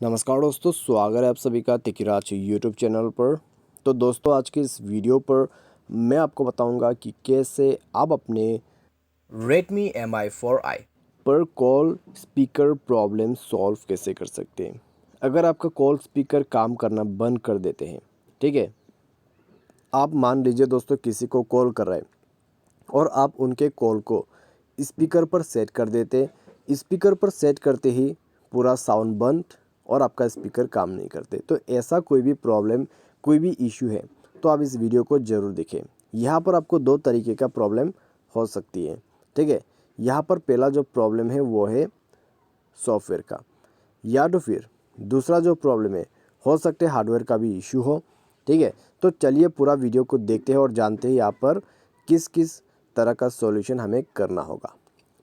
नमस्कार दोस्तों, स्वागत है आप सभी का तिकिराज यूट्यूब चैनल पर। तो दोस्तों, आज के इस वीडियो पर मैं आपको बताऊंगा कि कैसे आप अपने Redmi Mi4i पर कॉल स्पीकर प्रॉब्लम सॉल्व कैसे कर सकते हैं। अगर आपका कॉल स्पीकर काम करना बंद कर देते हैं, ठीक है, आप मान लीजिए दोस्तों किसी को कॉल कर रहे हैं और आप उनके कॉल को स्पीकर पर सेट कर देते। स्पीकर पर सेट करते ही पूरा साउंड बंद और आपका स्पीकर काम नहीं करते। तो ऐसा कोई भी प्रॉब्लम, कोई भी इशू है तो आप इस वीडियो को ज़रूर देखें। यहाँ पर आपको दो तरीके का प्रॉब्लम हो सकती है, ठीक है। यहाँ पर पहला जो प्रॉब्लम है वो है सॉफ्टवेयर का, या तो फिर दूसरा जो प्रॉब्लम है हो सकता है हार्डवेयर का भी इशू हो, ठीक है। तो चलिए पूरा वीडियो को देखते हैं और जानते हैं यहाँ पर किस किस तरह का सॉल्यूशन हमें करना होगा,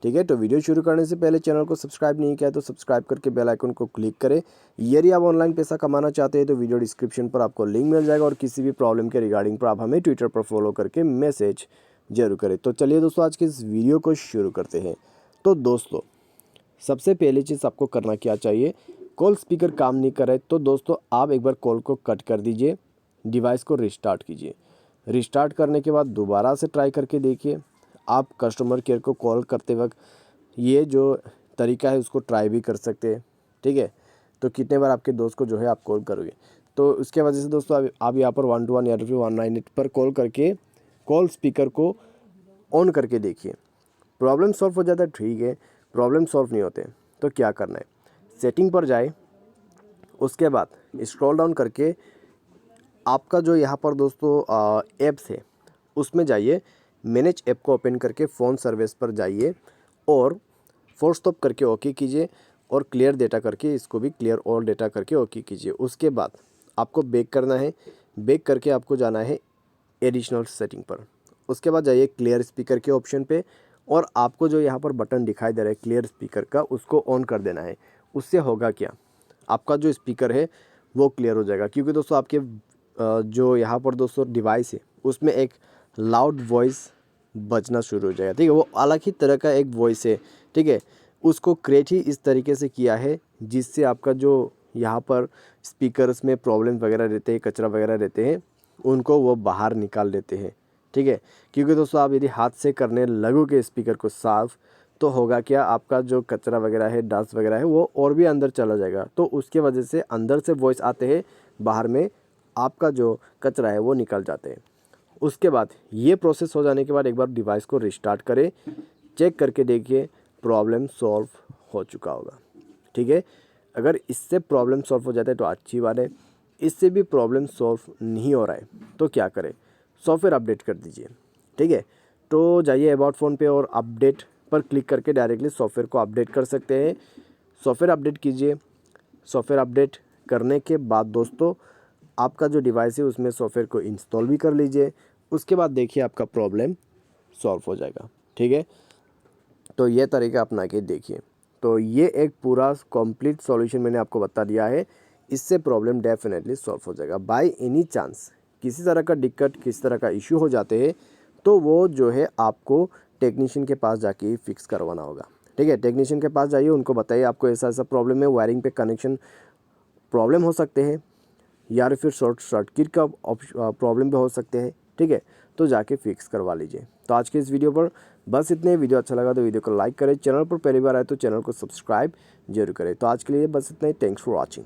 ठीक है। तो वीडियो शुरू करने से पहले चैनल को सब्सक्राइब नहीं किया तो सब्सक्राइब करके बेल आइकन को क्लिक करें। यदि आप ऑनलाइन पैसा कमाना चाहते हैं तो वीडियो डिस्क्रिप्शन पर आपको लिंक मिल जाएगा और किसी भी प्रॉब्लम के रिगार्डिंग पर आप हमें ट्विटर पर फॉलो करके मैसेज जरूर करें। तो चलिए दोस्तों, आज के इस वीडियो को शुरू करते हैं। तो दोस्तों, सबसे पहली चीज़ आपको करना क्या चाहिए, कॉल स्पीकर काम नहीं कर रहे तो दोस्तों आप एक बार कॉल को कट कर दीजिए, डिवाइस को रिस्टार्ट कीजिए। रिस्टार्ट करने के बाद दोबारा से ट्राई करके देखिए। आप कस्टमर केयर को कॉल करते वक्त ये जो तरीका है उसको ट्राई भी कर सकते हैं, ठीक है। तो कितने बार आपके दोस्त को जो है आप कॉल करोगे, तो उसके वजह से दोस्तों आप यहाँ पर 121 या फिर 198 पर कॉल करके कॉल स्पीकर को ऑन करके देखिए। प्रॉब्लम सॉल्व हो जाता है, ठीक है। प्रॉब्लम सॉल्व नहीं होते तो क्या करना है, सेटिंग पर जाए, उसके बाद स्क्रॉल डाउन करके आपका जो यहाँ पर दोस्तों ऐप्स है उसमें जाइए। मैनेज ऐप को ओपन करके फ़ोन सर्विस पर जाइए और फोर्स स्टॉप करके ओके कीजिए और क्लियर डेटा करके इसको भी क्लियर ऑल डेटा करके ओके कीजिए। उसके बाद आपको बैक करना है, बैक करके आपको जाना है एडिशनल सेटिंग पर। उसके बाद जाइए क्लियर स्पीकर के ऑप्शन पे और आपको जो यहाँ पर बटन दिखाई दे रहा है क्लियर स्पीकर का, उसको ऑन कर देना है। उससे होगा क्या, आपका जो स्पीकर है वो क्लियर हो जाएगा। क्योंकि दोस्तों आपके जो यहाँ पर दोस्तों डिवाइस है उसमें एक लाउड वॉइस बजना शुरू हो जाएगा, ठीक है। वो अलग ही तरह का एक वॉइस है, ठीक है। उसको क्रिएट ही इस तरीके से किया है जिससे आपका जो यहाँ पर स्पीकर्स में प्रॉब्लम वगैरह रहते हैं, कचरा वगैरह रहते हैं, उनको वो बाहर निकाल देते हैं, ठीक है। क्योंकि दोस्तों आप यदि हाथ से करने लगोगे स्पीकर को साफ़ तो होगा क्या, आपका जो कचरा वगैरह है, डस्ट वगैरह है, वो और भी अंदर चला जाएगा। तो उसके वजह से अंदर से वॉइस आते हैं, बाहर में आपका जो कचरा है वो निकल जाते हैं। उसके बाद ये प्रोसेस हो जाने के बाद एक बार डिवाइस को रिस्टार्ट करें, चेक करके देखिए प्रॉब्लम सॉल्व हो चुका होगा, ठीक है। अगर इससे प्रॉब्लम सॉल्व हो जाता है तो अच्छी बात है। इससे भी प्रॉब्लम सॉल्व नहीं हो रहा है तो क्या करें, सॉफ्टवेयर अपडेट कर दीजिए, ठीक है। तो जाइए अबाउट फ़ोन पे और अपडेट पर क्लिक करके डायरेक्टली सॉफ्टवेयर को अपडेट कर सकते हैं। सॉफ्टवेयर अपडेट कीजिए। सॉफ्टवेयर अपडेट करने के बाद दोस्तों आपका जो डिवाइस है उसमें सॉफ्टवेयर को इंस्टॉल भी कर लीजिए। उसके बाद देखिए आपका प्रॉब्लम सॉल्व हो जाएगा, ठीक है। तो ये तरीका अपना के देखिए। तो ये एक पूरा कंप्लीट सॉल्यूशन मैंने आपको बता दिया है, इससे प्रॉब्लम डेफिनेटली सॉल्व हो जाएगा। बाय एनी चांस किसी तरह का दिक्कत, किसी तरह का इशू हो जाते हैं तो वो जो है आपको टेक्नीशियन के पास जाके ही फिक्स करवाना होगा, ठीक है। टेक्नीशियन के पास जाइए, उनको बताइए आपको ऐसा ऐसा प्रॉब्लम है, वायरिंग पे कनेक्शन प्रॉब्लम हो सकते हैं या फिर शॉर्ट सर्किट का प्रॉब्लम भी हो सकते हैं, ठीक है। तो जाके फिक्स करवा लीजिए। तो आज के इस वीडियो पर बस इतने। वीडियो अच्छा लगा तो वीडियो को लाइक करें, चैनल पर पहली बार आए तो चैनल को सब्सक्राइब जरूर करें। तो आज के लिए बस इतना ही। Thanks for watching.